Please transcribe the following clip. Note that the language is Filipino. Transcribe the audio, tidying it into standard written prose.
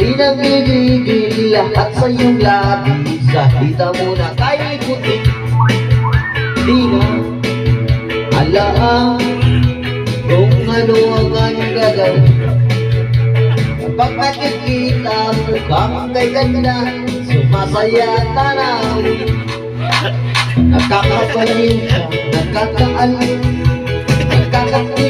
Di nagigigil lahat sa iyong labis. Kahita mo na kay putik. Di na alam kung ano ang gagawin. Kapag nakikita mo kang kay ganda, sumasaya tanawin. Nakakapaliw ka, nakakaalim, nakakatawa.